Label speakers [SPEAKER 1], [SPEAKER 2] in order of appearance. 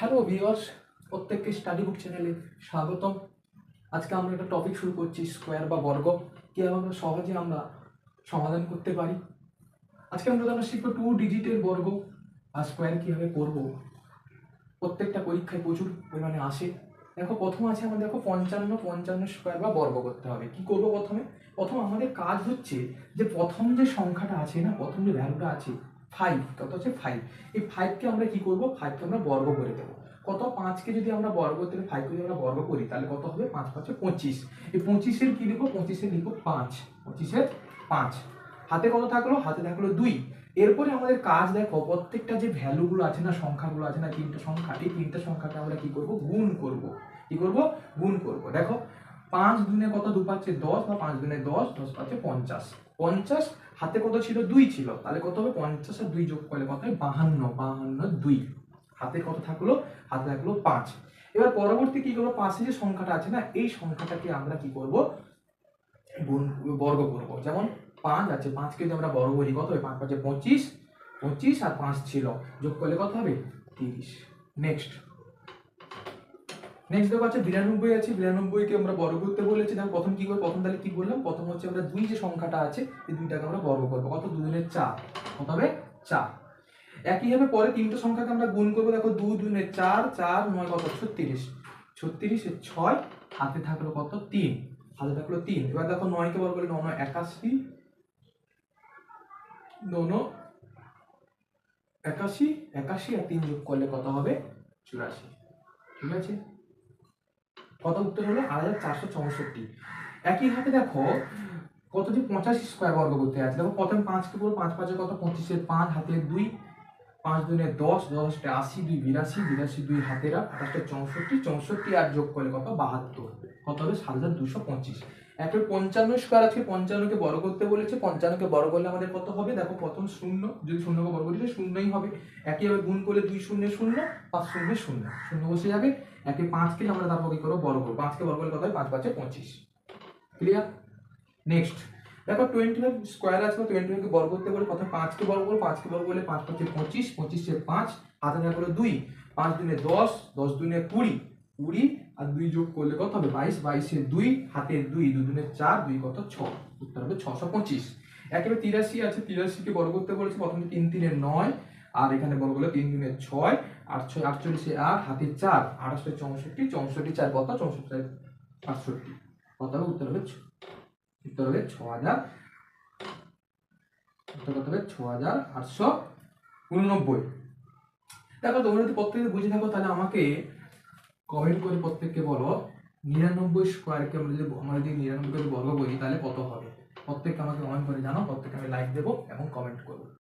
[SPEAKER 1] Hello viewers, প্রত্যেককে study বুক চ্যানেলে স্বাগতম। আজকে আমরা একটা টপিক শুরু করছি, স্কোয়ার বা বর্গ কীভাবে আমরা সহজে আমরা সমাধান করতে পারি। আজকে আমরা শিখবো 2 ডিজিটের বর্গ আর স্কোয়ার কীভাবে করব। প্রত্যেকটা পরীক্ষায় প্রচুর পরিমাণে আসে। দেখো প্রথম আছে আমাদের, দেখো 55 স্কোয়ার বা বর্গ করতে হবে। কি করব প্রথম আমাদের কাজ হচ্ছে যে প্রথম যে সংখ্যাটা আছে না, প্রথম যে ভ্যালুটা আছে 5, কত হচ্ছে 5, এই 5কে আমরা কি করব, 5কে আমরা বর্গ করে দেবো। কত, 5কে যদি আমরা বর্গ করতে 5কে যদি আমরা বর্গ করি তাহলে কত হবে, 5 5 25। এই 25-এর কি লিখবো, 25-এর লিখবো 5, 25-এর 5। হাতে কত থাকলো, হাতে থাকলো 2। এরপরে আমাদের কাজ দেখো, প্রত্যেকটা যে ভ্যালুগুলো আছে না, সংখ্যাগুলো আছে না, তিনটা সংখ্যা, এই তিনটা সংখ্যাকে আমরা কি করব, গুণ করব। কি করব, গুণ করব। দেখো 5 দুনে কত, 2 পাচ্ছে 10, বা 5 দুনে 10, 10 পাচ্ছে 50। 50 হাতে কত ছিল, 2 ছিল, তাহলে কত হবে, 50 আর 2 যোগ করলে কত হয়, 52, 52 2। হাতে কত থাকলো, হাতে থাকলো 5। এবার পরবর্তী কি করবো, পাশে যে সংখ্যাটা আছে না, এই সংখ্যাটাকে আমরা কি করব, গুণ বর্গ করব। যেমন 5 আছে, 5কে যদি আমরা বর্গ করি কত হবে, 5 5 25, 25 আর 5 ছিল, যোগ করলে কত হবে, 30। নেক্সট দেখো আছে 92 আছে, 92কে আমরা বর্গ করতে বলেছি। দেখো প্রথম কি করব, প্রথম তাহলে কি বললাম, প্রথম হচ্ছে আমরা 2 যে সংখ্যাটা আছে এই 2টাকে আমরা বর্গ করব। কত, 2 দুনে 4, কত হবে 4। একইভাবে পরে তিনটে সংখ্যাকে আমরা গুণ করব। দেখো 2 দুনে 4, 4 9 কত, 36, 36 এর 6, হাতে থাকলো কত, 3, হাতে থাকলো 3। এবার দেখো 9 কে বর্গ করলে 9 9 81, 9 81, 81 আর 3 যোগ করলে কত হবে, 84। ঠিক আছে, কত উত্তর হলো 8464। একইভাবে দেখো কত, যে 85 স্কোয়ার বর্গ করতে আছে। দেখো প্রথম 5কে বলবো, 5 5 কত, 25-এর 5, হাতে 2, 5 দুনে 10, 10 80, 2 82, 82 2 হাতেরা 28 64, 64 আর যোগ করলে কত, 72, কত হবে 7225। একে 55 স্কোয়ার আছে, 55কে বর্গ করতে বলেছে। 55কে বর্গ করলে আমাদের কত হবে, দেখো প্রথম 0, যদি 0কে বর্গ করি শূন্যই হবে। একইভাবে গুণ করলে 2 0 0, 5 0 0, 0 বসে যাবে। একে 5কে আমরা তারপর কি করবো, বর্গ করবো। 5কে বর্গ করলে কত হয়, 5 5 25। ক্লিয়ার। নেক্সট দেখো 25 স্কোয়ার আছে, 25কে বর্গ করতে বলে প্রথমে 5কে বর্গ করবো। 5কে বর্গ করলে 5 5 25, 25 এর 5, হাতে থাকলো 2, 5 দুনে 10, 10 দুনে 20, 20 আর 2 যোগ করলে কত হবে, 22, 22 এর 2, হাতে 2, 2 দুনে 4, 2 কত 6, উত্তর হবে 625। একেবারে 83 আছে, 83কে বর্গ করতে বলেছে। প্রথমে 3 3 এর 9, আর এখানে বর্গ করলে 3 3 এর 6, 8 6 48 এর 8, হাতে 4, 28 64, 64 4 কত, 64 65, কত হবে, উত্তর হবে 6000, উত্তর কত হবে 6889। দেখো তোমরা যদি প্রত্যেকে বুঝে থাকো তাহলে আমাকে কমেন্ট করে প্রত্যেককে বলো 99 স্কোয়ারকে আমরা যদি 99 বর্গ করি তাহলে কত হবে। প্রত্যেককে আমাকে কমেন্ট করে জানাও, প্রত্যেককে আমি লাইক দেবো এবং কমেন্ট করবো।